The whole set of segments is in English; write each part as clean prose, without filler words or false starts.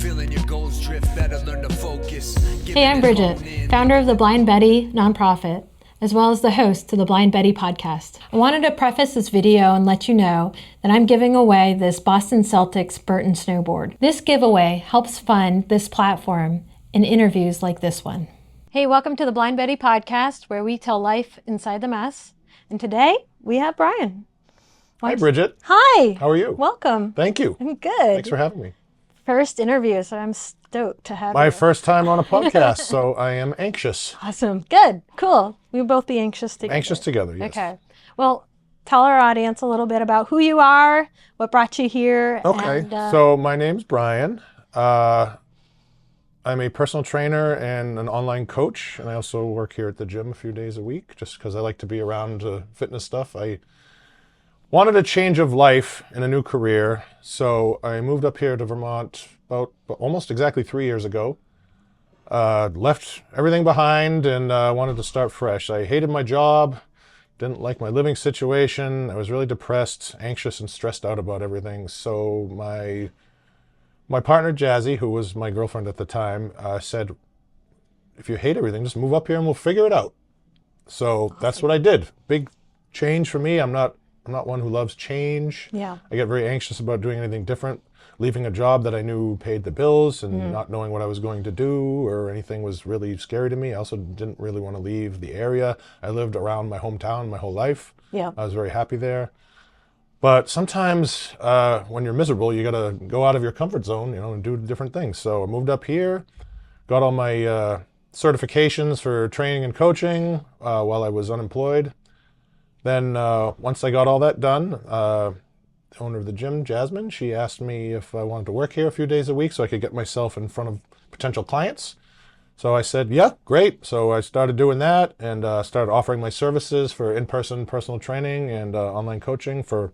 Feeling your goals drift, better learn to focus. Hey, I'm Bridget, founder of the Blind Betty nonprofit, as well as the host to the Blind Betty podcast. I wanted to preface this video and let you know that I'm giving away this Boston Celtics Burton snowboard. This giveaway helps fund this platform and interviews like this one. Hey, welcome to the Blind Betty podcast, where we tell life inside the mess. And today we have Brian. Hi, Bridget. Hi. How are you? Welcome. Thank you. I'm good. Thanks for having me. First interview, so I'm stoked to have you. My first time on a podcast, so I am anxious. Awesome. Good. Cool. We'll both be anxious together. Anxious together, yes. Okay. Well, tell our audience a little bit about who you are, what brought you here. Okay. And, So my name's Brian. I'm a personal trainer and an online coach, and I also work here at the gym a few days a week just because I like to be around fitness stuff. I wanted a change of life and a new career, so I moved up here to Vermont about almost exactly 3 years ago. Left everything behind and wanted to start fresh. I hated my job, didn't like my living situation. I was really depressed, anxious, and stressed out about everything. So my partner, Jazzy, who was my girlfriend at the time, said, if you hate everything, just move up here and we'll figure it out. So that's what I did. Big change for me. I'm not one who loves change. Yeah. I get very anxious about doing anything different. Leaving a job that I knew paid the bills and not knowing what I was going to do or anything was really scary to me. I also didn't really want to leave the area. I lived around my hometown my whole life. Yeah. I was very happy there. But sometimes when you're miserable, you got to go out of your comfort zone, and do different things. So I moved up here, got all my certifications for training and coaching while I was unemployed. Then once I got all that done, the owner of the gym, Jasmine, she asked me if I wanted to work here a few days a week so I could get myself in front of potential clients. So I said, yeah, great. So I started doing that and started offering my services for in-person personal training and online coaching for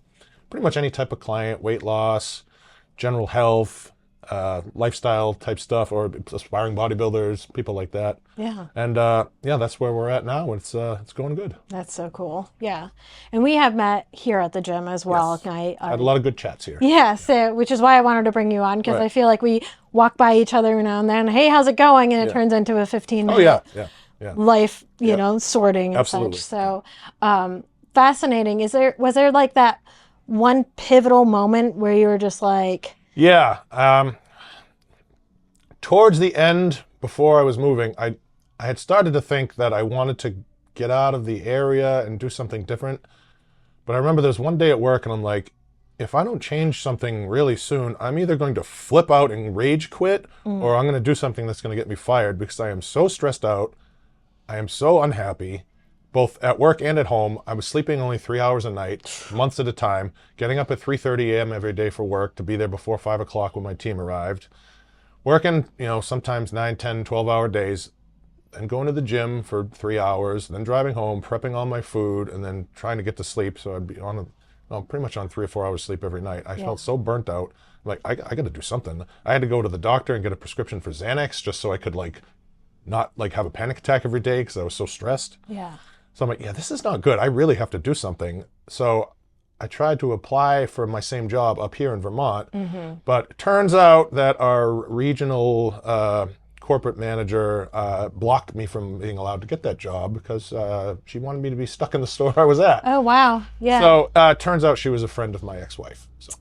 pretty much any type of client, weight loss, general health, lifestyle type stuff, or aspiring bodybuilders, people like that. Yeah. And that's where we're at now. It's going good. That's so cool. Yeah. And we have met here at the gym as well. Yes. And I had a lot of good chats here. yeah, so, which is why I wanted to bring you on, because Right. I feel like we walk by each other now and then. Hey, how's it going? And it turns into a 15-minute Oh, yeah. life, sorting and Absolutely. such. So fascinating. Was there like that one pivotal moment where you were just like, Yeah. Towards the end, before I was moving, I had started to think that I wanted to get out of the area and do something different. But I remember there was one day at work and I'm like, if I don't change something really soon, I'm either going to flip out and rage quit or I'm going to do something that's going to get me fired because I am so stressed out. I am so unhappy, both at work and at home. I was sleeping only 3 hours a night, months at a time, getting up at 3:30 a.m. every day for work to be there before 5 o'clock when my team arrived. Working, sometimes 9, 10, 12-hour days, and going to the gym for 3 hours, then driving home, prepping all my food, and then trying to get to sleep. So I'd be pretty much on 3 or 4 hours sleep every night. I felt so burnt out. Like, I got to do something. I had to go to the doctor and get a prescription for Xanax just so I could, not have a panic attack every day because I was so stressed. yeah, So I'm like, yeah, this is not good. I really have to do something. So I tried to apply for my same job up here in Vermont, but it turns out that our regional corporate manager blocked me from being allowed to get that job because she wanted me to be stuck in the store I was at. oh, wow. Yeah. So it turns out she was a friend of my ex-wife. So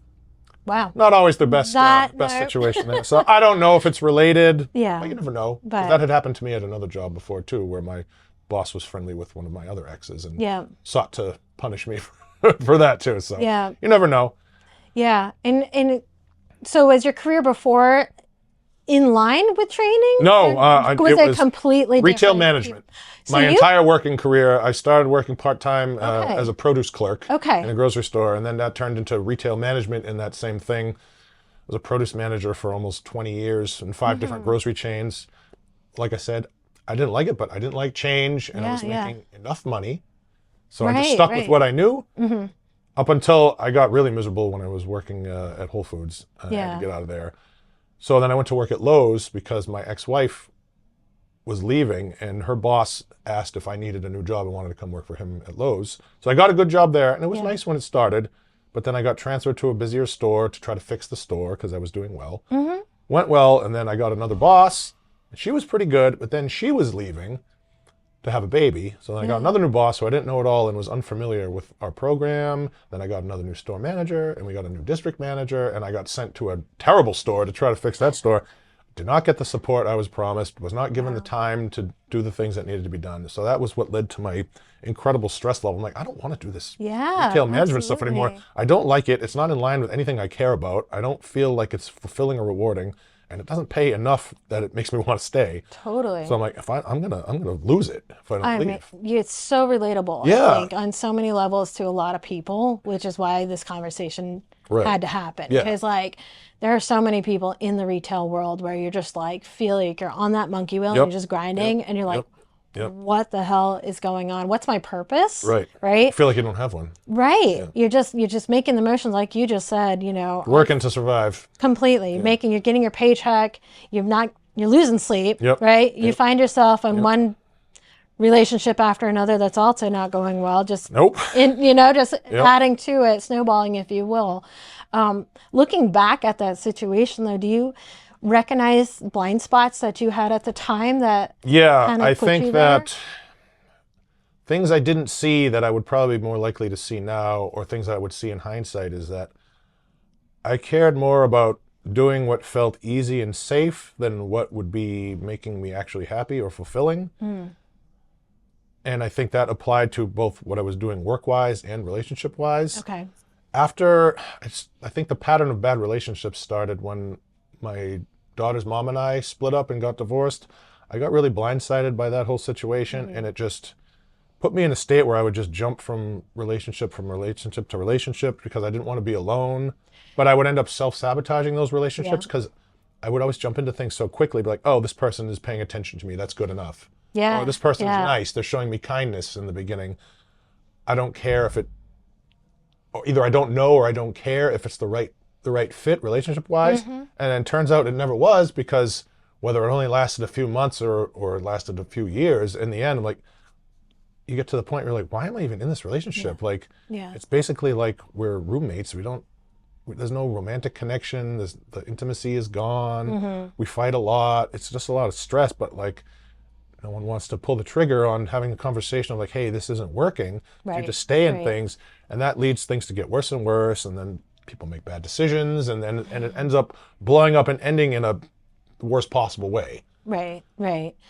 wow. not always the best situation there. So I don't know if it's related. Yeah. But you never know. 'Cause But- that had happened to me at another job before too, where my boss was friendly with one of my other exes and Yeah. sought to punish me for that too. So Yeah. you never know. Yeah. And so was your career before in line with training? No, Or was it completely retail different? management. So My you- entire working career, I started working part-time Okay. as a produce clerk Okay. in a grocery store, and then that turned into retail management in that same thing. I was a produce manager for almost 20 years in 5 different grocery chains. Like I said, I didn't like it, but I didn't like change, and I was making enough money. So I just stuck with what I knew up until I got really miserable when I was working at Whole Foods. I had to get out of there. So then I went to work at Lowe's because my ex-wife was leaving and her boss asked if I needed a new job and wanted to come work for him at Lowe's. So I got a good job there and it was nice when it started, but then I got transferred to a busier store to try to fix the store because I was doing well. Went well, and then I got another boss. And she was pretty good, but then she was leaving to have a baby. So then I got another new boss who I didn't know at all and was unfamiliar with our program. Then I got another new store manager, and we got a new district manager, and I got sent to a terrible store to try to fix that store. Did not get the support I was promised, was not given the time to do the things that needed to be done. So that was what led to my incredible stress level. I'm like, I don't want to do this retail management stuff anymore. I don't like it. It's not in line with anything I care about. I don't feel like it's fulfilling or rewarding. And it doesn't pay enough that it makes me want to stay. Totally. So I'm like, I'm gonna lose it if I don't leave. It's so relatable. Yeah. I think on so many levels to a lot of people, which is why this conversation had to happen. Yeah. Because like there are so many people in the retail world where you're just like feel like you're on that monkey wheel and you're just grinding and you're like, what the hell is going on? What's my purpose? Right. Right. I feel like you don't have one. Right. You're just making the motions like you just said, you know. Working to survive. Completely. You're getting your paycheck. You're losing sleep. Yep. Right. You find yourself in one relationship after another that's also not going well. Just adding to it, snowballing, if you will. Looking back at that situation though, do you recognize blind spots that you had at the time that I think that things I didn't see that I would probably be more likely to see now, or things I would see in hindsight, is that I cared more about doing what felt easy and safe than what would be making me actually happy or fulfilling. And I think that applied to both what I was doing work-wise and relationship-wise. Okay. After, I think the pattern of bad relationships started when my daughter's mom and I split up and got divorced. I got really blindsided by that whole situation, and it just put me in a state where I would just jump from relationship to relationship because I didn't want to be alone. But I would end up self-sabotaging those relationships because I would always jump into things so quickly, be like, oh, this person is paying attention to me. That's good enough. Yeah. Or this person's nice. They're showing me kindness in the beginning. I don't care if or either I don't know or I don't care if it's the right fit relationship-wise. And then it turns out it never was, because whether it only lasted a few months or it lasted a few years, in the end, I'm like, you get to the point where you're like, why am I even in this relationship? Like, it's basically like we're roommates. There's no romantic connection. The intimacy is gone. We fight a lot. It's just a lot of stress, but like, no one wants to pull the trigger on having a conversation of like, hey, this isn't working. So you just stay in things, and that leads things to get worse and worse, and then people make bad decisions, and it ends up blowing up and ending in a worst possible way. Right.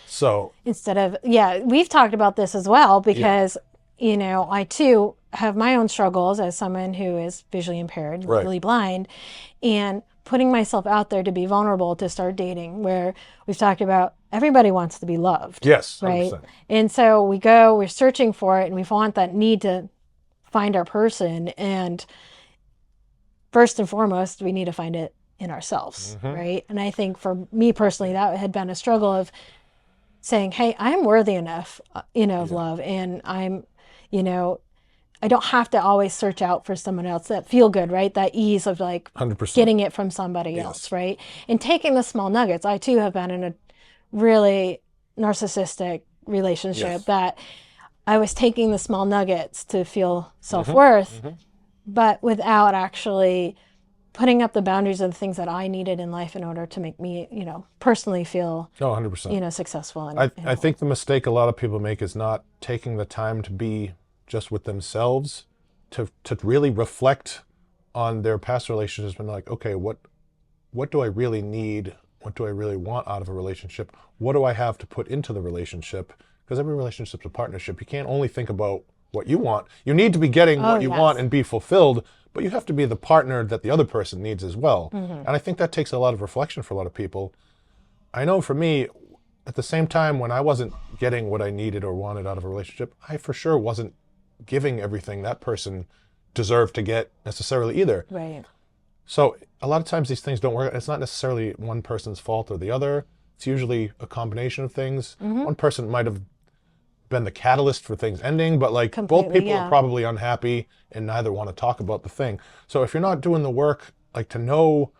So instead of, we've talked about this as well, because, you know, I too have my own struggles as someone who is visually impaired, legally blind, and putting myself out there to be vulnerable, to start dating, where we've talked about everybody wants to be loved. Yes. 100%. Right. And so we're searching for it, and we want that need to find our person. And first and foremost, we need to find it in ourselves. Right. And I think for me personally, that had been a struggle of saying, hey, I'm worthy enough, of love. And I'm, I don't have to always search out for someone else. That feel good, right? That ease of like 100%. getting it from somebody else, right? And taking the small nuggets. I too have been in a really narcissistic relationship that I was taking the small nuggets to feel self-worth, but without actually putting up the boundaries of the things that I needed in life in order to make me, personally feel, 100%. Successful. I think the mistake a lot of people make is not taking the time to be just with themselves, to really reflect on their past relationships and like, okay, what do I really need? What do I really want out of a relationship? What do I have to put into the relationship? Because every relationship's a partnership. You can't only think about what you want. You need to be getting what you want and be fulfilled, but you have to be the partner that the other person needs as well. And I think that takes a lot of reflection for a lot of people. I know for me, at the same time, when I wasn't getting what I needed or wanted out of a relationship, I for sure wasn't giving everything that person deserved to get necessarily either. Right. So a lot of times these things don't work. It's not necessarily one person's fault or the other. It's usually a combination of things. One person might have been the catalyst for things ending, but like both people are probably unhappy and neither want to talk about the thing. So if you're not doing the work, like to know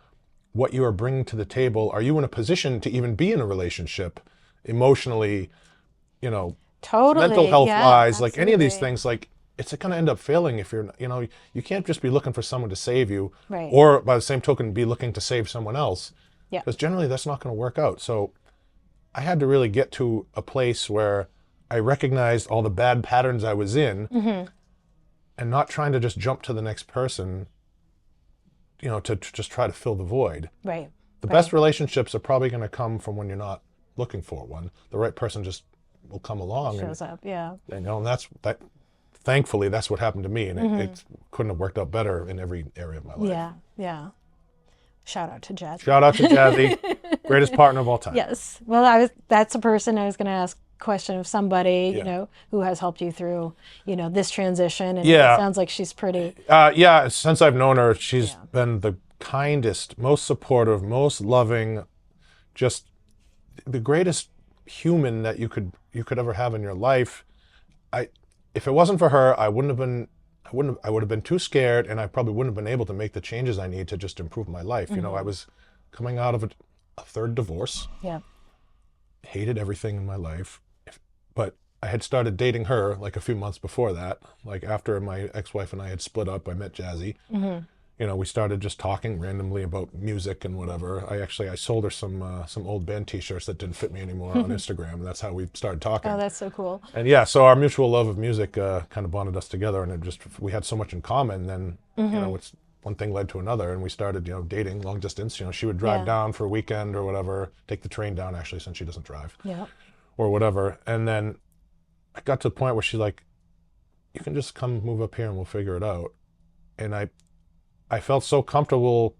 what you are bringing to the table, are you in a position to even be in a relationship emotionally, totally, mental health wise, like any of these things, like it's going to end up failing if you're, you can't just be looking for someone to save you, or by the same token, be looking to save someone else. Yeah. Because generally that's not going to work out. So I had to really get to a place where I recognized all the bad patterns I was in and not trying to just jump to the next person, you know, to just try to fill the void. Right. The best relationships are probably going to come from when you're not looking for one. The right person just will come along. Shows up, yeah. And, you know, and thankfully, that's what happened to me. And it couldn't have worked out better in every area of my life. Yeah, yeah. Shout out to Jazzy. Shout out to Jazzy, greatest partner of all time. Yes. Well, that's a person I was going to ask a question of somebody, you know, who has helped you through, you know, this transition. And it sounds like she's pretty. Yeah, since I've known her, she's been the kindest, most supportive, most loving, just the greatest human that you could ever have in your life. If it wasn't for her, I would have been too scared, and I probably wouldn't have been able to make the changes I need to just improve my life. You know, I was coming out of a third divorce. Yeah. Hated everything in my life. But I had started dating her like a few months before that. Like after my ex-wife and I had split up, I met Jazzy. You know, we started just talking randomly about music and whatever. I sold her some old band T-shirts that didn't fit me anymore on Instagram, and that's how we started talking. Oh, that's so cool. And yeah, so our mutual love of music kind of bonded us together, and we had so much in common. Then you know, one thing led to another, and we started, you know, dating long distance. You know, she would drive down for a weekend or whatever, take the train down actually, since she doesn't drive, or whatever. And then I got to the point where she's like, "You can just come move up here and we'll figure it out." And I felt so comfortable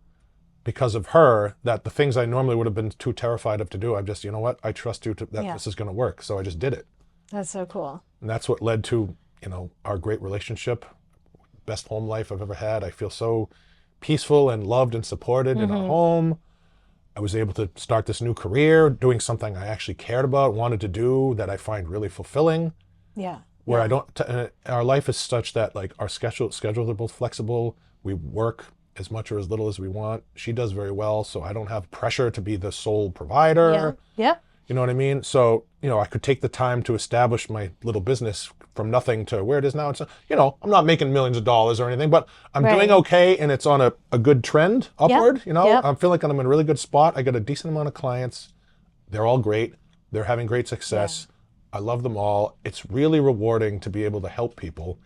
because of her that the things I normally would have been too terrified of to do, I'm just, you know what, I trust you that this is going to work. So I just did it. That's so cool. And that's what led to, you know, our great relationship, best home life I've ever had. I feel so peaceful and loved and supported in our home. I was able to start this new career, doing something I actually cared about, wanted to do, that I find really fulfilling. Yeah. Where I don't, our life is such that like our schedules are both flexible. We work as much or as little as we want. She does very well, so I don't have pressure to be the sole provider. Yeah. You know what I mean? So, you know, I could take the time to establish my little business from nothing to where it is now. It's, you know, I'm not making millions of dollars or anything, but I'm doing okay, and it's on a good trend upward. You know, I feel like I'm in a really good spot. I got a decent amount of clients. They're all great. They're having great success. I love them all. It's really rewarding to be able to help people.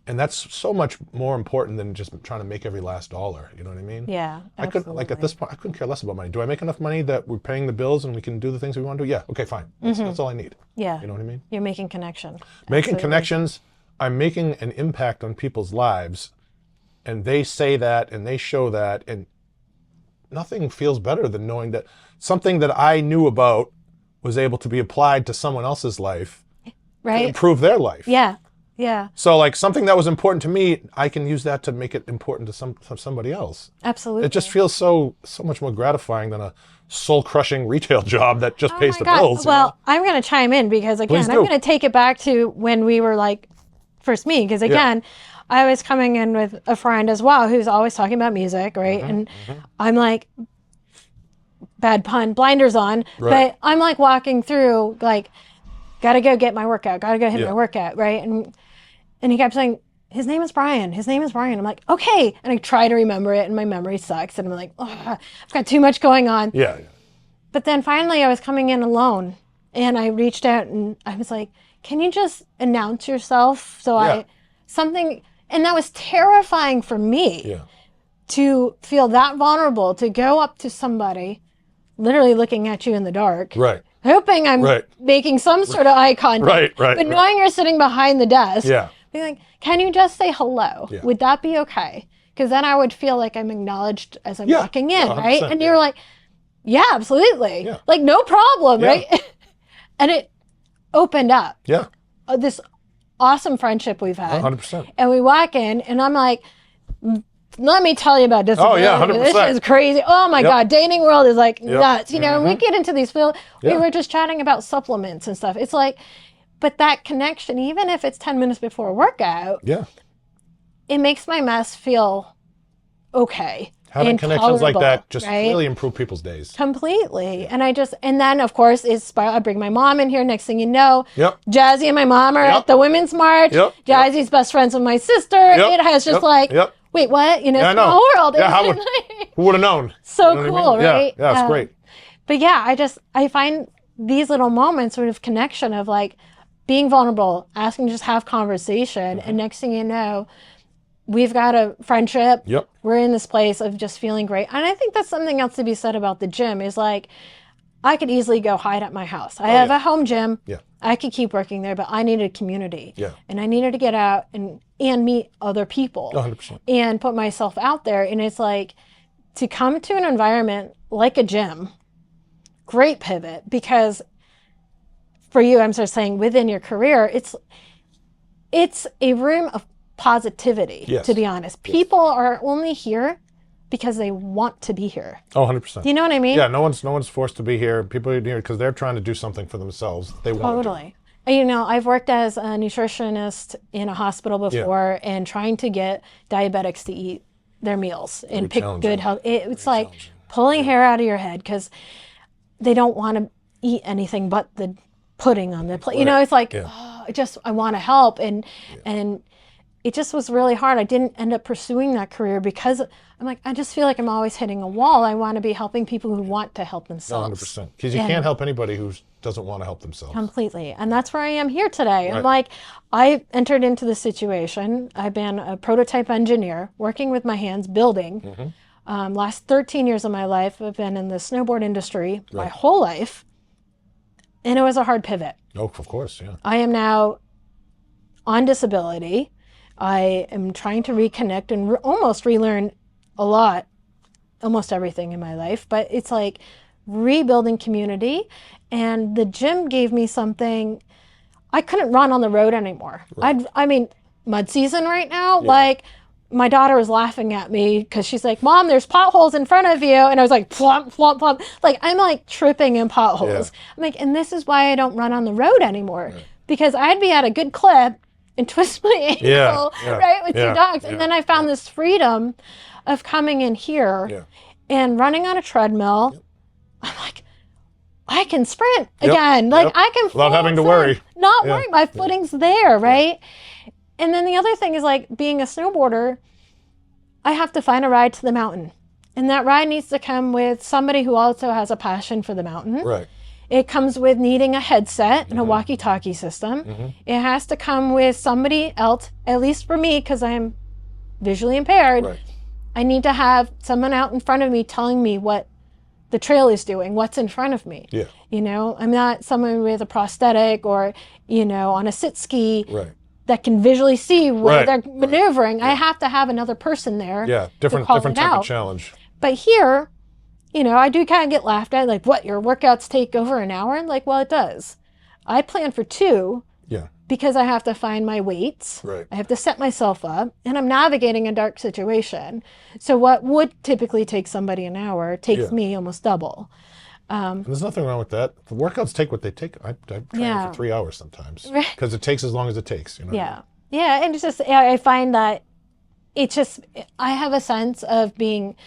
And that's so much more important than just trying to make every last dollar. You know what I mean? Yeah, absolutely. At this point, I couldn't care less about money. Do I make enough money that we're paying the bills and we can do the things we want to do? Yeah. Okay, fine. That's all I need. Yeah. You know what I mean? You're making connection. Making connections. I'm making an impact on people's lives, and they say that and they show that, and nothing feels better than knowing that something that I knew about was able to be applied to someone else's life to improve their life. Yeah. Yeah. So like something that was important to me, I can use that to make it important to somebody else. Absolutely. It just feels so much more gratifying than a soul-crushing retail job that just pays the bills. Well, I'm going to chime in because again, I'm going to take it back to when we were like first meeting, because again, I was coming in with a friend as well who's always talking about music, right? And I'm like, bad pun, blinders on, but I'm like walking through like, gotta go get my workout, gotta go hit my workout, right? And he kept saying, his name is Brian. I'm like, okay. And I try to remember it, and my memory sucks. And I'm like, I've got too much going on. Yeah. But then finally I was coming in alone, and I reached out and I was like, can you just announce yourself? So and that was terrifying for me to feel that vulnerable, to go up to somebody, literally looking at you in the dark. Right. Hoping I'm making some sort of eye contact. But knowing you're sitting behind the desk. Yeah. Being like, can you just say hello? Yeah. Would that be okay? Because then I would feel like I'm acknowledged as I'm walking in, right? And you're like, yeah, absolutely. Yeah. Like, no problem, right? And it opened up. Yeah. This awesome friendship we've had. 100%. And we walk in, and I'm like, let me tell you about disability. Oh, yeah, 100%. This is crazy. Oh, my God. Dating world is like nuts. You know, and we get into these fields. We were just chatting about supplements and stuff. It's like, but that connection, even if it's 10 minutes before a workout, it makes my mess feel okay. Having connections like that just really improve people's days. Completely. And then of course, I bring my mom in here. Next thing you know, Jazzy and my mom are at the Women's March. Jazzy's best friends with my sister. It has just wait, what? You know, Yeah, I know. small world. Yeah, And who would have known? so You know what I cool, mean? right? Yeah, it's great. But yeah, I find these little moments sort of connection of like being vulnerable, asking to just have conversation, and next thing you know, we've got a friendship. Yep. We're in this place of just feeling great. And I think that's something else to be said about the gym is like, I could easily go hide at my house. I have a home gym. Yeah. I could keep working there, but I needed a community. Yeah. And I needed to get out and meet other people 100%. and put myself out there. And it's like to come to an environment like a gym, great pivot, because for you, I'm sort of saying within your career, it's a room of positivity, Yes. to be honest. People are only here because they want to be here. Oh, 100%. Do you know what I mean? Yeah, no one's forced to be here. People are here because they're trying to do something for themselves. They want to. Totally. You know, I've worked as a nutritionist in a hospital before and trying to get diabetics to eat their meals and pick good health. It's like pulling hair out of your head because they don't want to eat anything but the pudding on the plate. You know, it's like, I want to help. And it just was really hard. I didn't end up pursuing that career because I'm like, I just feel like I'm always hitting a wall. I want to be helping people who want to help themselves. 100%. Because you can't help anybody who doesn't want to help themselves. Completely. And that's where I am here today. I'm like, I entered into this situation. I've been a prototype engineer, working with my hands, building. Last 13 years of my life, I've been in the snowboard industry my whole life. And it was a hard pivot. Oh, of course, yeah. I am now on disability. I am trying to reconnect and almost relearn a lot, almost everything in my life. But it's like rebuilding community. And the gym gave me something. I couldn't run on the road anymore. I mean, mud season right now, like my daughter was laughing at me because she's like, Mom, there's potholes in front of you. And I was like, plump, plump, plump. Like, I'm like tripping in potholes. I'm like, and this is why I don't run on the road anymore. Because I'd be at a good clip and twist my ankle, right, with two dogs. And then I found this freedom of coming in here and running on a treadmill. I'm like, I can sprint again. Like I can without having to worry. Not worry. My footing's there, right? And then the other thing is like being a snowboarder, I have to find a ride to the mountain. And that ride needs to come with somebody who also has a passion for the mountain. Right. It comes with needing a headset and a walkie-talkie system. It has to come with somebody else, at least for me, because I'm visually impaired. Right. I need to have someone out in front of me telling me what the trail is doing, what's in front of me. Yeah. You know, I'm not someone with a prosthetic or, you know, on a sit ski that can visually see where they're maneuvering. I have to have another person there. Yeah, different type of challenge. But here, you know, I do kind of get laughed at, like, what, your workouts take over an hour? And like, well, it does. I plan for 2 because I have to find my weights. Right. I have to set myself up, and I'm navigating a dark situation. So what would typically take somebody an hour takes me almost double. And there's nothing wrong with that. The workouts take what they take. I train for 3 hours sometimes because it takes as long as it takes. You know? Yeah. And it's just, I find that it's just, I have a sense of being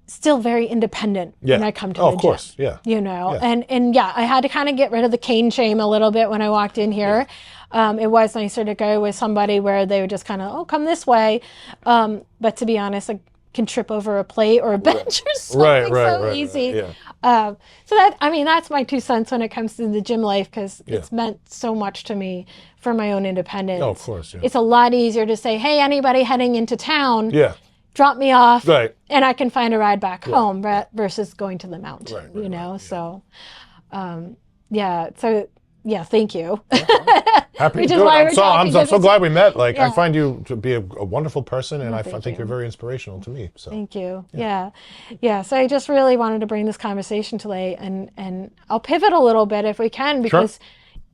still very independent when I come to the gym. Of course, You know, and I had to kind of get rid of the cane shame a little bit when I walked in here. It was nicer to go with somebody where they would just kind of, come this way. But to be honest, I can trip over a plate or a bench or something so easy. So that, I mean, that's my 2 cents when it comes to the gym life, because it's meant so much to me for my own independence. Oh, of course, It's a lot easier to say, hey, anybody heading into town, drop me off, and I can find a ride back home versus going to the mountain, you know? So, thank you. Happy to do it. I'm so glad we met. Like, I find you to be a wonderful person, and I think you're very inspirational to me. So. Thank you. Yeah. So I just really wanted to bring this conversation today, and I'll pivot a little bit if we can, because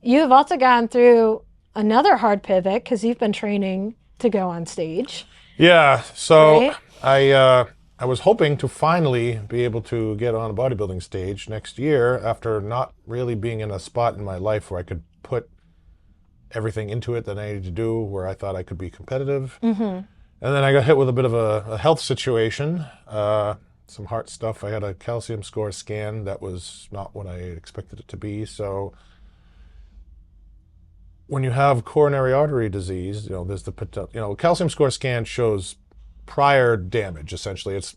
you've also gone through another hard pivot because you've been training to go on stage. Yeah. So I was hoping to finally be able to get on a bodybuilding stage next year after not really being in a spot in my life where I could put everything into it that I needed to do, where I thought I could be competitive. And then I got hit with a bit of a health situation, some heart stuff. I had a calcium score scan that was not what I expected it to be. So when you have coronary artery disease, there's the potential. Calcium score scan shows prior damage. Essentially, it's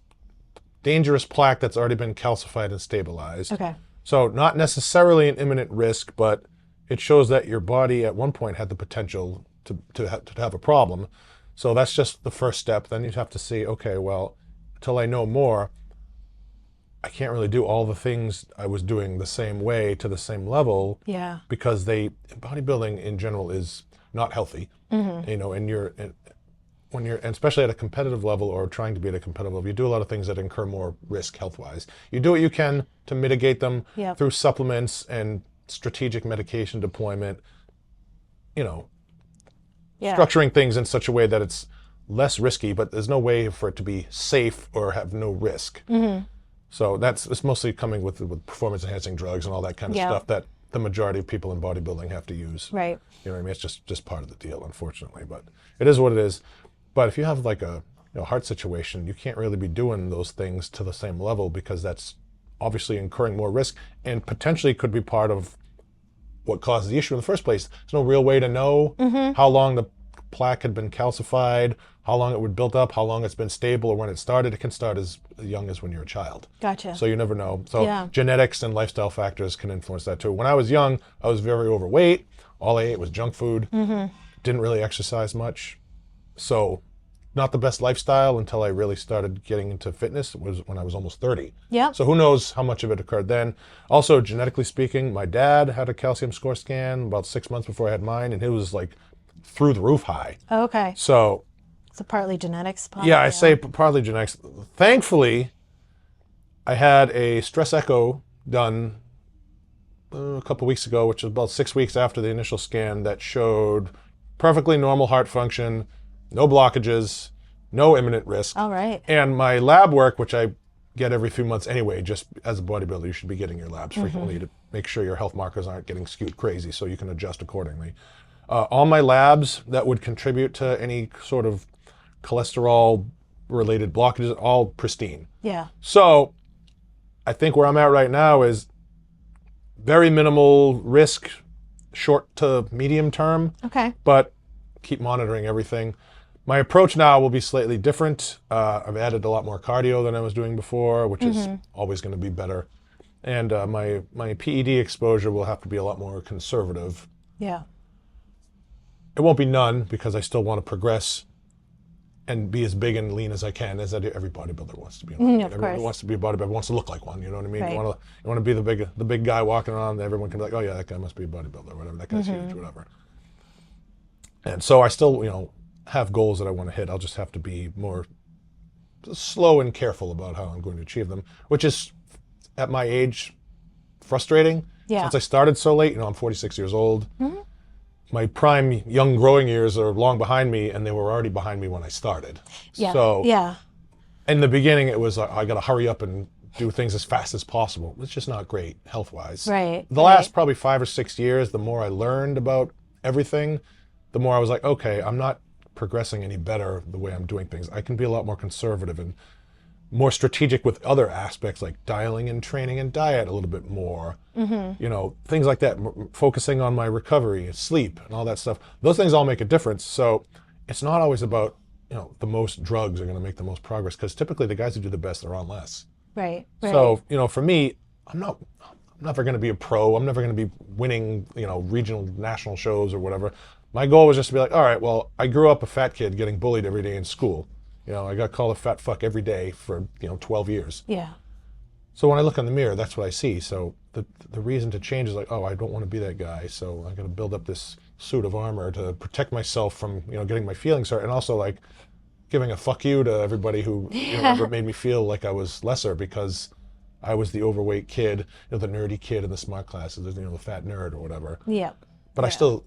dangerous plaque that's already been calcified and stabilized. Okay. So not necessarily an imminent risk, but it shows that your body at one point had the potential to have a problem. So that's just the first step. Then you have to see, okay, well, until I know more, I can't really do all the things I was doing the same way to the same level. Yeah. Because bodybuilding in general is not healthy. And when you're, and especially at a competitive level or trying to be at a competitive level, you do a lot of things that incur more risk health-wise. You do what you can to mitigate them through supplements and strategic medication deployment, structuring things in such a way that it's less risky, but there's no way for it to be safe or have no risk. So it's mostly coming with performance-enhancing drugs and all that kind of stuff that the majority of people in bodybuilding have to use. Right. You know what I mean? It's just part of the deal, unfortunately, but it is what it is. But if you have like a heart situation, you can't really be doing those things to the same level because that's obviously incurring more risk and potentially could be part of what caused the issue in the first place. There's no real way to know how long the plaque had been calcified, how long it would build up, how long it's been stable, or when it started. It can start as young as when you're a child. Gotcha. So you never know. So genetics and lifestyle factors can influence that too. When I was young, I was very overweight. All I ate was junk food. Didn't really exercise much. So not the best lifestyle until I really started getting into fitness. It was when I was almost 30. Yeah. So who knows how much of it occurred then. Also, genetically speaking, my dad had a calcium score scan about 6 months before I had mine, and it was like through the roof high. Okay. So partly genetics. Probably, I say partly genetics. Thankfully, I had a stress echo done a couple weeks ago, which was about 6 weeks after the initial scan, that showed perfectly normal heart function, no blockages, no imminent risk. All right. And my lab work, which I get every few months anyway, just as a bodybuilder, you should be getting your labs frequently to make sure your health markers aren't getting skewed crazy so you can adjust accordingly. All my labs that would contribute to any sort of cholesterol-related blockages, all pristine. Yeah. So I think where I'm at right now is very minimal risk, short to medium term. Okay. But keep monitoring everything. My approach now will be slightly different. I've added a lot more cardio than I was doing before, which is always going to be better. And my PED exposure will have to be a lot more conservative. Yeah. It won't be none because I still want to progress and be as big and lean as I can, as every bodybuilder wants to be. Everyone wants to be a bodybuilder, wants to look like one. You know what I mean? Right. You want to be the big guy walking around. Everyone can be like, oh yeah, that guy must be a bodybuilder, or whatever. That guy's huge, whatever. And so I still, have goals that I want to hit. I'll just have to be more slow and careful about how I'm going to achieve them, which is, at my age, frustrating. Yeah. Since I started so late, I'm 46 years old. My prime young growing years are long behind me, and they were already behind me when I started. Yeah. So in the beginning, it was like, I got to hurry up and do things as fast as possible. It's just not great health-wise. Right. The last probably 5 or 6 years, the more I learned about everything, the more I was like, okay, I'm not progressing any better the way I'm doing things. I can be a lot more conservative and more strategic with other aspects like dialing in training and diet a little bit more. Things like that, focusing on my recovery and sleep and all that stuff. Those things all make a difference. So it's not always about, the most drugs are going to make the most progress, because typically the guys who do the best are on less. Right. So, for me, I'm never going to be a pro. I'm never going to be winning, regional, national shows or whatever. My goal was just to be like, all right, well, I grew up a fat kid getting bullied every day in school. I got called a fat fuck every day for, 12 years. Yeah. So when I look in the mirror, that's what I see. So the reason to change is like, oh, I don't want to be that guy. So I got to build up this suit of armor to protect myself from, getting my feelings hurt. And also like giving a fuck you to everybody who ever made me feel like I was lesser because I was the overweight kid, the nerdy kid in the smart classes, the fat nerd or whatever. Yeah. But I still,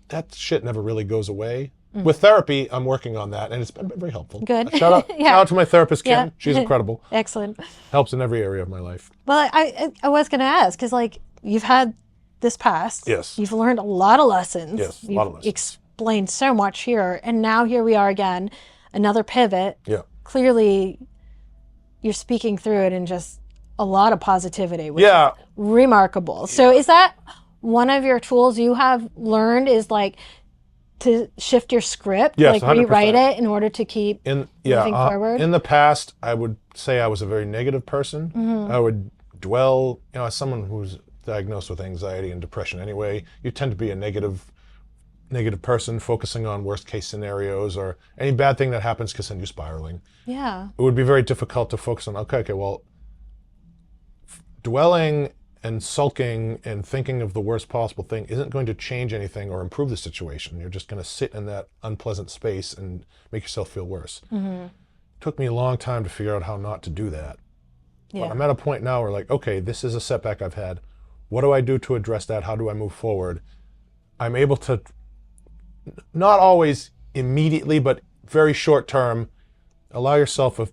that shit never really goes away. With therapy, I'm working on that, and it's been very helpful. Good. Shout out to my therapist, Kim. Yeah. She's incredible. Excellent. Helps in every area of my life. Well, I was going to ask, because you've had this past. Yes. You've learned a lot of lessons. Yes, a lot of lessons. You've explained so much here, and now here we are again, another pivot. Yeah. Clearly, you're speaking through it in just a lot of positivity, which is remarkable. So is that one of your tools you have learned is like to shift your script, Yes, like 100%. rewrite it in order to keep moving forward? In the past, I would say I was a very negative person. I would dwell, as someone who's diagnosed with anxiety and depression anyway, you tend to be a negative person, focusing on worst case scenarios or any bad thing that happens can send you spiraling. Yeah. It would be very difficult to focus on, okay, well, dwelling and sulking and thinking of the worst possible thing isn't going to change anything or improve the situation. You're just going to sit in that unpleasant space and make yourself feel worse. It took me a long time to figure out how not to do that. Yeah. But I'm at a point now where like, okay, this is a setback I've had. What do I do to address that? How do I move forward? I'm able to, not always immediately, but very short term, allow yourself a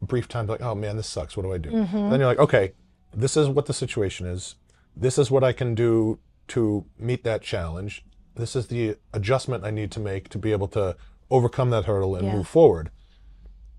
brief time to like, oh man, this sucks. What do I do? Then you're like, okay, this is what the situation is. This is what I can do to meet that challenge. This is the adjustment I need to make to be able to overcome that hurdle and move forward.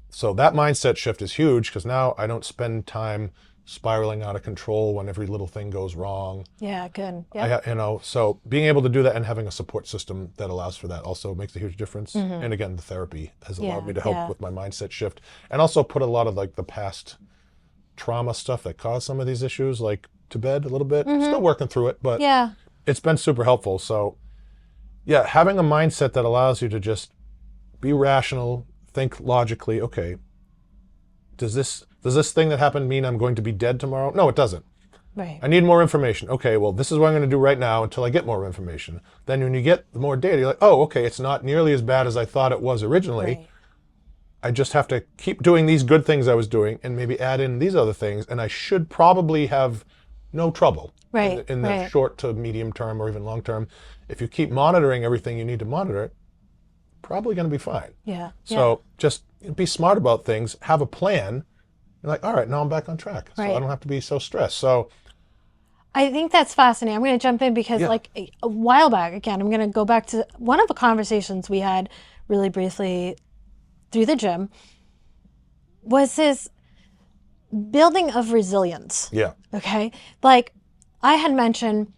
So that mindset shift is huge because now I don't spend time spiraling out of control when every little thing goes wrong. Yeah, good. Yeah. So being able to do that and having a support system that allows for that also makes a huge difference. And again, the therapy has allowed me to help with my mindset shift and also put a lot of like the past trauma stuff that caused some of these issues like to bed a little bit. Still working through it, but it's been super helpful. So yeah, having a mindset that allows you to just be rational, think logically, okay, does this thing that happened mean I'm going to be dead tomorrow? No, it doesn't. Right. I need more information. Okay, well, this is what I'm going to do right now until I get more information. Then when you get more data, you're like, oh, okay, it's not nearly as bad as I thought it was originally. Right. I just have to keep doing these good things I was doing and maybe add in these other things, and I should probably have no trouble in the short to medium term or even long term. If you keep monitoring everything you need to monitor, probably going to be fine. Yeah. So just be smart about things, have a plan. You're like, all right, now I'm back on track. So I don't have to be so stressed. So I think that's fascinating. I'm going to jump in because like a while back, again, I'm going to go back to one of the conversations we had really briefly through the gym was this building of resilience. Yeah. Okay. Like I had mentioned,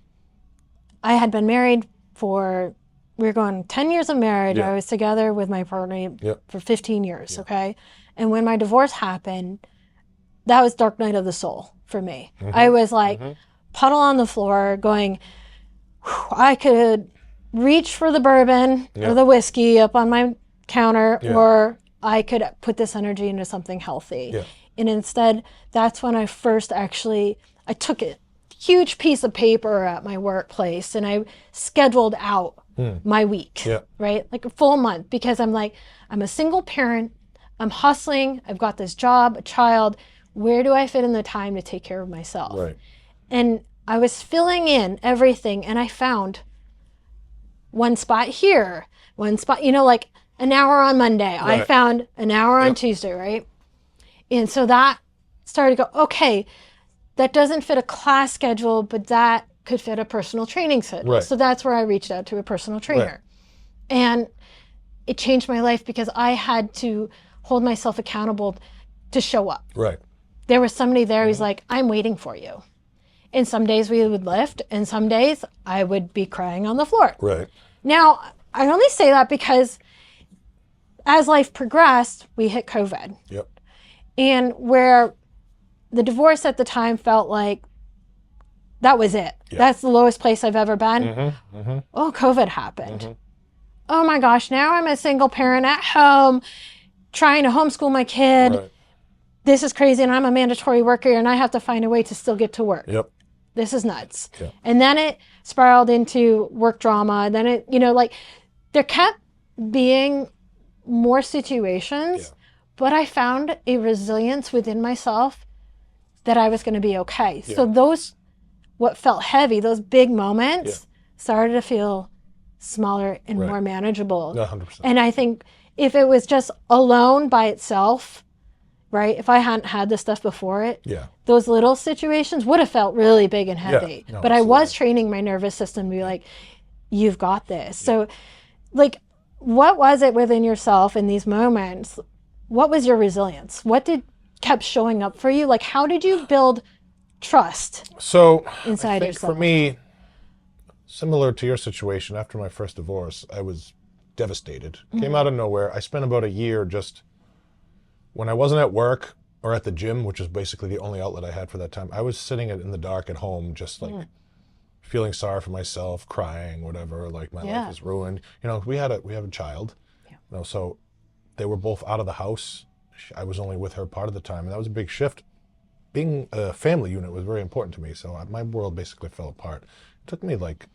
I had been married we were going 10 years of marriage. Yeah. I was together with my partner for 15 years. Yeah. Okay. And when my divorce happened, that was dark night of the soul for me. I was like puddle on the floor going, I could reach for the bourbon or the whiskey up on my counter, or I could put this energy into something healthy. Yeah. And instead, that's when I first I took a huge piece of paper at my workplace and I scheduled out my week, right? Like a full month, because I'm like, I'm a single parent, I'm hustling, I've got this job, a child, where do I fit in the time to take care of myself? Right. And I was filling in everything and I found one spot here, one spot, like an hour on Monday. Right. I found an hour on Tuesday, right? And so that started to go, okay, that doesn't fit a class schedule, but that could fit a personal training schedule. Right. So that's where I reached out to a personal trainer. Right. And it changed my life because I had to hold myself accountable to show up. Right. There was somebody there who's like, I'm waiting for you. And some days we would lift, and some days I would be crying on the floor. Right. Now, I only say that because as life progressed, we hit COVID. Yep. And where the divorce at the time felt like that was it. Yep. That's the lowest place I've ever been. Oh, COVID happened. Oh my gosh, now I'm a single parent at home trying to homeschool my kid. Right. This is crazy, and I'm a mandatory worker, and I have to find a way to still get to work. Yep. This is nuts. Yep. And then it spiraled into work drama. Then it, there kept being more situations, but I found a resilience within myself that I was going to be okay. Yeah. So what felt heavy, those big moments started to feel smaller and more manageable. 100%. And I think if it was just alone by itself, right? If I hadn't had this stuff before it, those little situations would have felt really big and heavy. Yeah. No, but absolutely. I was training my nervous system to be like, you've got this. Yeah. So what was it within yourself in these moments? What was your resilience? What kept showing up for you? Like, how did you build trust inside yourself? For me, similar to your situation, after my first divorce, I was devastated. Came out of nowhere. I spent about a year just, when I wasn't at work or at the gym, which is basically the only outlet I had for that time, I was sitting in the dark at home, just like feeling sorry for myself, crying, whatever, like my life is ruined. You know, we have a child, you know, so they were both out of the house. I was only with her part of the time, and that was a big shift. Being a family unit was very important to me, so my world basically fell apart. It took me like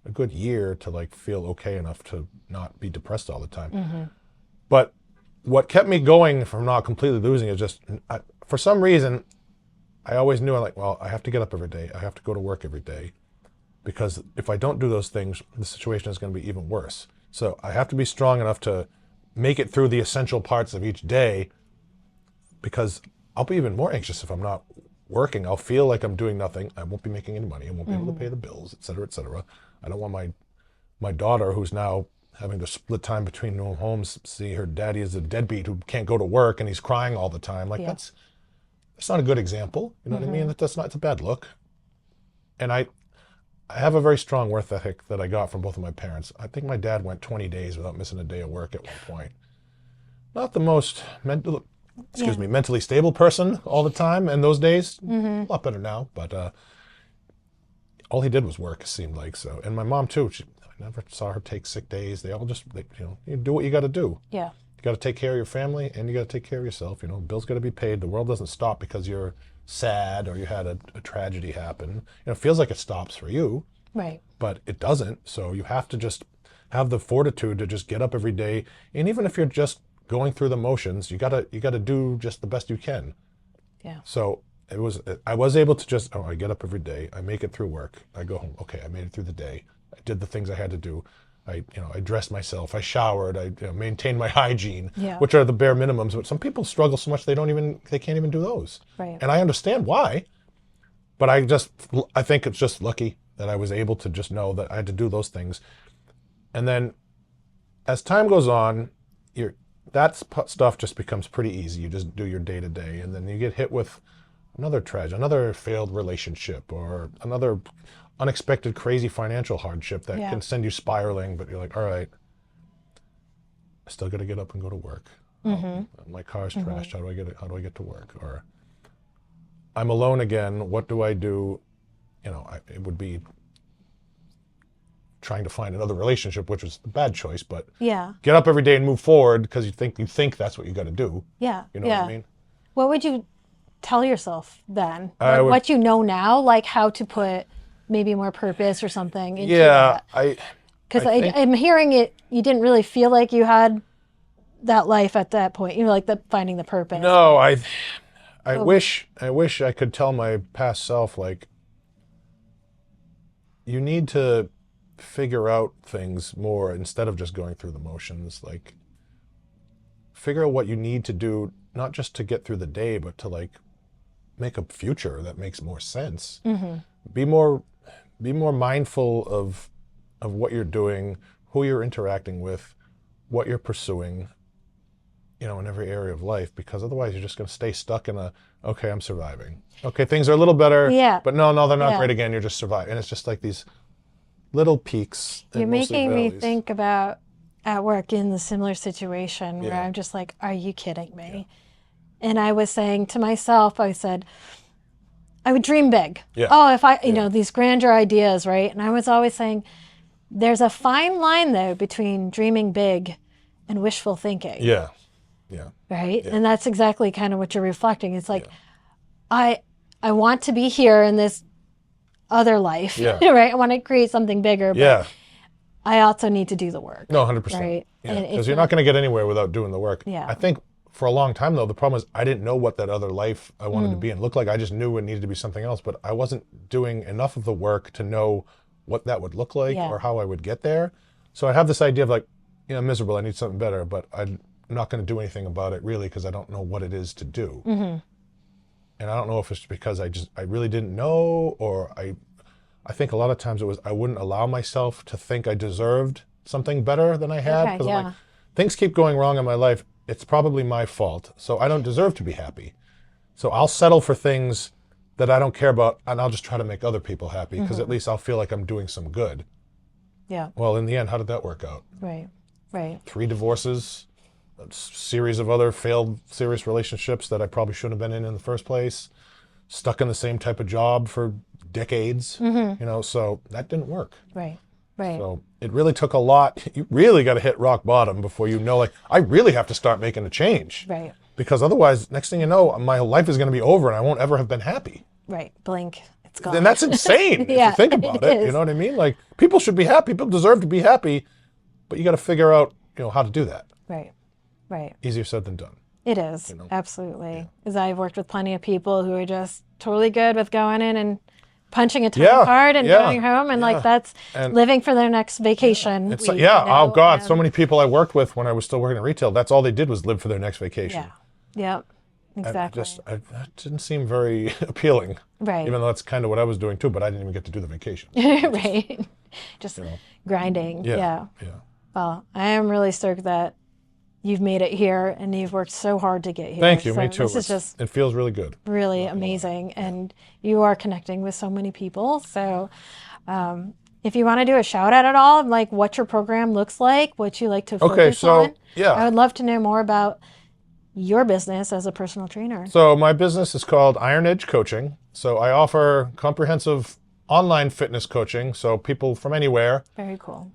a good year to like feel okay enough to not be depressed all the time. But what kept me going from not completely losing is just, for some reason, I always knew I have to get up every day. I have to go to work every day, because if I don't do those things, the situation is going to be even worse. So I have to be strong enough to make it through the essential parts of each day, because I'll be even more anxious if I'm not working. I'll feel like I'm doing nothing. I won't be making any money. I won't be able to pay the bills, et cetera, et cetera. I don't want my daughter, who's now having to split time between new homes, see her daddy as a deadbeat who can't go to work and he's crying all the time. Like that's not a good example. You know what I mean? It's a bad look. And I have a very strong work ethic that I got from both of my parents. I think my dad went 20 days without missing a day of work at one point. Not the most mentally stable person all the time in those days. A lot better now, but all he did was work, it seemed like. So, and my mom too. I never saw her take sick days. They all just, you do what you got to do. Yeah. You got to take care of your family, and you got to take care of yourself. You know, bills got to be paid. The world doesn't stop because you're sad or you had a tragedy happen. You know, it feels like it stops for you, Right. but it doesn't. So you have to just have the fortitude to just get up every day, and even if you're just going through the motions, you gotta do just the best you can. Yeah. So I was able to just, I get up every day, I make it through work, I go home, okay, I made it through the day, I did the things I had to do, I dressed myself, I showered, I maintained my hygiene, which are the bare minimums. But some people struggle so much they can't even do those. Right. And I understand why, but I think it's just lucky that I was able to just know that I had to do those things. And then as time goes on, that stuff just becomes pretty easy. You just do your day to day, and then you get hit with another tragedy, another failed relationship, or another unexpected crazy financial hardship that can send you spiraling. But you're like, all right, I still got to get up and go to work. My car's trashed. How do I get to work? Or I'm alone again. What do I do? It would be trying to find another relationship, which was a bad choice, but get up every day and move forward, because you think that's what you got to do. Yeah. You know what I mean? What would you tell yourself then? What you know now, like how to put maybe more purpose or something into that? Because I'm hearing it, you didn't really feel like you had that life at that point. Like finding the purpose. No, I wish I could tell my past self, like, you need to figure out things more instead of just going through the motions. Like, figure out what you need to do, not just to get through the day, but to like make a future that makes more sense. Be more mindful of what you're doing, who you're interacting with, what you're pursuing, in every area of life, because otherwise you're just going to stay stuck in okay, I'm surviving. Okay, things are a little better, but no, they're not great again. You're just surviving. And it's just like these little peaks. You're making me think about at work in the similar situation where I'm just like, are you kidding me? And I was saying to myself, I said, I would dream big. Oh, if I, these grandeur ideas, right? And I was always saying, there's a fine line though between dreaming big and wishful thinking. Right? And that's exactly kind of what you're reflecting. It's like, I want to be here in this other life, right? I want to create something bigger, but I also need to do the work. No, 100%. Right? Because you're not going to get anywhere without doing the work. Yeah. I think for a long time, though, the problem is I didn't know what that other life I wanted to be in looked like. I just knew it needed to be something else, but I wasn't doing enough of the work to know what that would look like or how I would get there. So I have this idea of like, I'm miserable, I need something better, but I'm not going to do anything about it really, because I don't know what it is to do. And I don't know if it's because I really didn't know, or I think a lot of times it was I wouldn't allow myself to think I deserved something better than I had. Because I'm like, things keep going wrong in my life. It's probably my fault. So I don't deserve to be happy. So I'll settle for things that I don't care about, and I'll just try to make other people happy because at least I'll feel like I'm doing some good. Yeah. Well, in the end, how did that work out? Right. Right. 3 divorces, a series of other failed serious relationships that I probably shouldn't have been in the first place, stuck in the same type of job for decades, so that didn't work. Right. Right. So it really took a lot. You really got to hit rock bottom before you know, like, I really have to start making a change. Right. Because otherwise, next thing you know, my life is going to be over and I won't ever have been happy. Right. Blink. It's gone. And that's insane if you think about it. You know what I mean? Like, people should be happy. People deserve to be happy. But you got to figure out, how to do that. Right. Right. Easier said than done. It is. Absolutely. Because I've worked with plenty of people who are just totally good with going in and punching a time card and going home, and like that's living for their next vacation. It's oh God, so many people I worked with when I was still working in retail, that's all they did was live for their next vacation. Yeah. Yep. Exactly. That didn't seem very appealing. Right. Even though that's kind of what I was doing too, but I didn't even get to do the vacation. Right. Just grinding. Yeah. Well, I am really stoked that you've made it here and you've worked so hard to get here. Thank you. So Me too. This is just it feels really good. Really amazing. And you are connecting with so many people. So if you want to do a shout out at all, like what your program looks like, what you like to focus on, I would love to know more about your business as a personal trainer. So my business is called Iron Edge Coaching. So I offer comprehensive online fitness coaching. So people from anywhere. Very cool.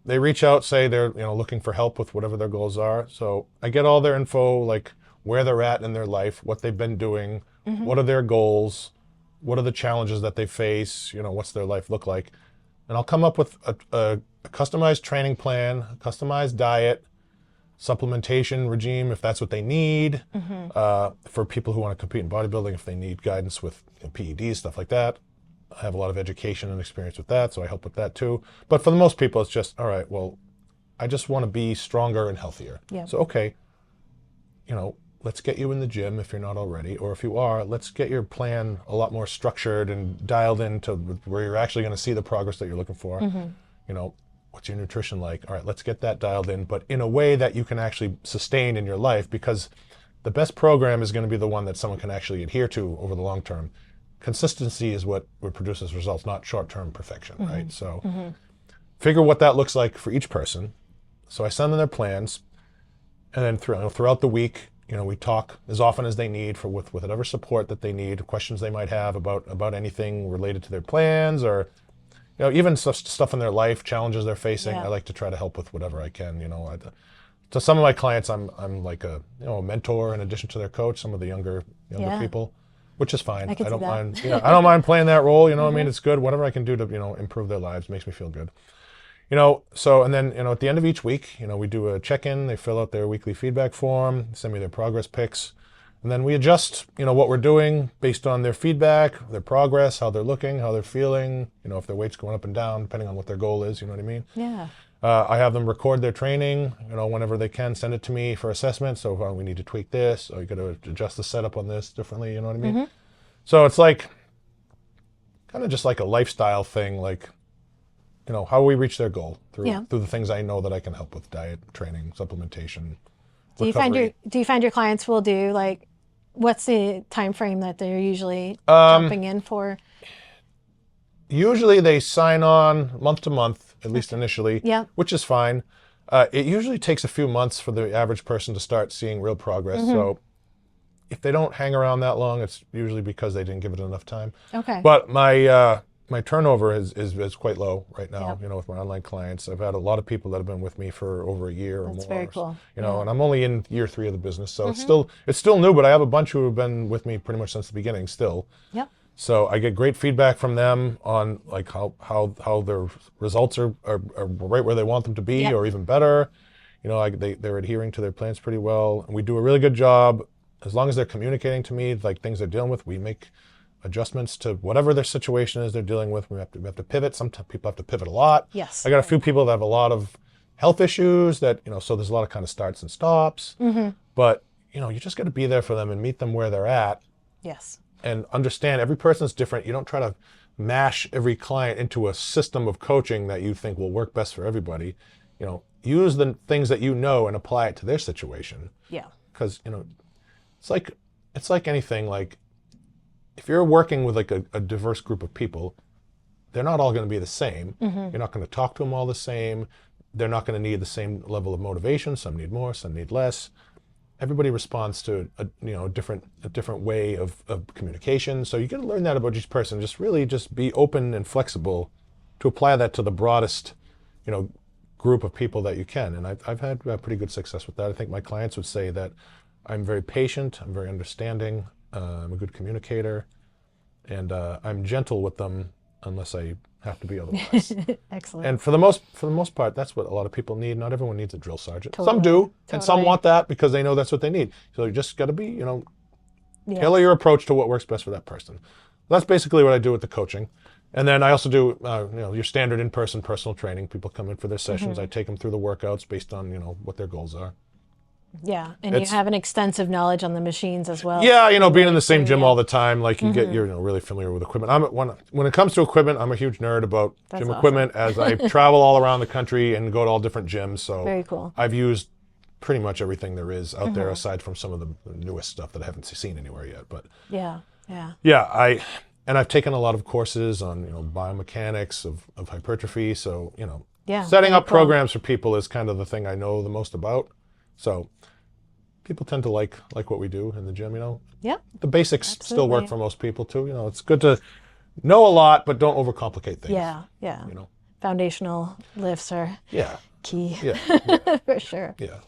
They reach out, say they're looking for help with whatever their goals are. So I get all their info, like where they're at in their life, what they've been doing, what are their goals, what are the challenges that they face, what's their life look like. And I'll come up with a customized training plan, a customized diet, supplementation regime if that's what they need, for people who want to compete in bodybuilding, if they need guidance with PEDs, stuff like that. I have a lot of education and experience with that, so I help with that too. But for the most people, it's just, all right, well, I just want to be stronger and healthier. So, okay, let's get you in the gym if you're not already, or if you are, let's get your plan a lot more structured and dialed into where you're actually going to see the progress that you're looking for. What's your nutrition like? All right, let's get that dialed in, but in a way that you can actually sustain in your life, because the best program is going to be the one that someone can actually adhere to over the long term. Consistency is what produces results, not short-term perfection, right? So figure what that looks like for each person. So I send them their plans, and then throughout the week, we talk as often as they need with whatever support that they need, questions they might have about anything related to their plans, or even stuff in their life, challenges they're facing. I like to try to help with whatever I can. To some of my clients, I'm like a mentor in addition to their coach. Some of the younger people. Which is fine. I don't mind. I don't mind playing that role. I mean, it's good. Whatever I can do to improve their lives makes me feel good. So and then at the end of each week, we do a check-in. They fill out their weekly feedback form, send me their progress pics, and then we adjust what we're doing based on their feedback, their progress, how they're looking, how they're feeling. If their weight's going up and down, depending on what their goal is. You know what I mean? Yeah. I have them record their training, whenever they can, send it to me for assessment. So we need to tweak this, or you got to adjust the setup on this differently. You know what I mean? So it's like kind of just like a lifestyle thing, like, how we reach their goal through the things I know that I can help with: diet, training, supplementation. Do you find your clients will do, like, what's the time frame that they're usually jumping in for? Usually they sign on month to month, at least initially, which is fine. It usually takes a few months for the average person to start seeing real progress. So if they don't hang around that long, it's usually because they didn't give it enough time. Okay. But my turnover is quite low right now, with my online clients. I've had a lot of people that have been with me for over a year or more. That's very cool. And I'm only in year 3 of the business. So it's still new, but I have a bunch who have been with me pretty much since the beginning still. Yep. So I get great feedback from them on like how their results are right where they want them to be, or even better. They're adhering to their plans pretty well, and we do a really good job. As long as they're communicating to me like things they're dealing with, we make adjustments to whatever their situation is they're dealing with. We have to pivot. Sometimes people have to pivot a lot. Yes. I got a few people that have a lot of health issues that so there's a lot of kind of starts and stops. But you just got to be there for them and meet them where they're at. Yes. And understand every person's different. You don't try to mash every client into a system of coaching that you think will work best for everybody. Use the things that and apply it to their situation. Yeah. Because it's like anything. Like if you're working with like a diverse group of people, they're not all going to be the same. You're not going to talk to them all the same. They're not going to need the same level of motivation. Some need more, some need less. Everybody responds to a different way of communication. So you got to learn that about each person. Just really just be open and flexible to apply that to the broadest, group of people that you can. And I've had pretty good success with that. I think my clients would say that I'm very patient, I'm very understanding, I'm a good communicator, and I'm gentle with them unless I have to be otherwise. Excellent. And for the most part, that's what a lot of people need. Not everyone needs a drill sergeant. Totally. Some do, and some Totally. want that because they know that's what they need. So you just got to be, tailor your approach to what works best for that person. That's basically what I do with the coaching. And then I also do, your standard in-person personal training. People come in for their sessions. I take them through the workouts based on, what their goals are. Yeah, and you have an extensive knowledge on the machines as well. Yeah, being in the same gym all the time, like you're really familiar with equipment. When it comes to equipment, I'm a huge nerd about gym equipment as I travel all around the country and go to all different gyms. So very cool. I've used pretty much everything there is out there, aside from some of the newest stuff that I haven't seen anywhere yet. But yeah. I've taken a lot of courses on biomechanics of hypertrophy. So setting very up cool. programs for people is kind of the thing I know the most about. So people tend to like what we do in the gym. Yep. The basics still work for most people too. It's good to know a lot, but don't overcomplicate things. Yeah. Foundational lifts are key. Yeah. For sure. Yeah.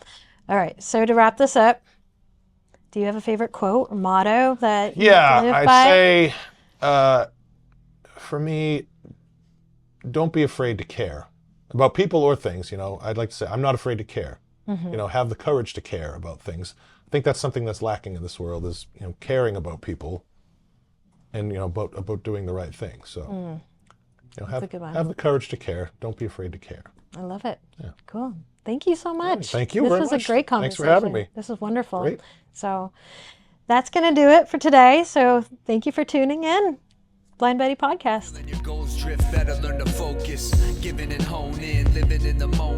All right. So to wrap this up, do you have a favorite quote or motto that you live I'd by? say for me, don't be afraid to care about people or things. I'd like to say I'm not afraid to care. Have the courage to care about things. I think that's something that's lacking in this world is caring about people and about doing the right thing. So That's a good one. have the courage to care. Don't be afraid to care. I love it. Yeah. Cool. Thank you so much. Thank you This very was much. a great Thanks conversation. for having me. This was wonderful. Great. So that's going to do it for today. So thank you for tuning in. Blind Betty Podcast. When your goals drift, better learn to focus. Giving and hone in, living in the moment.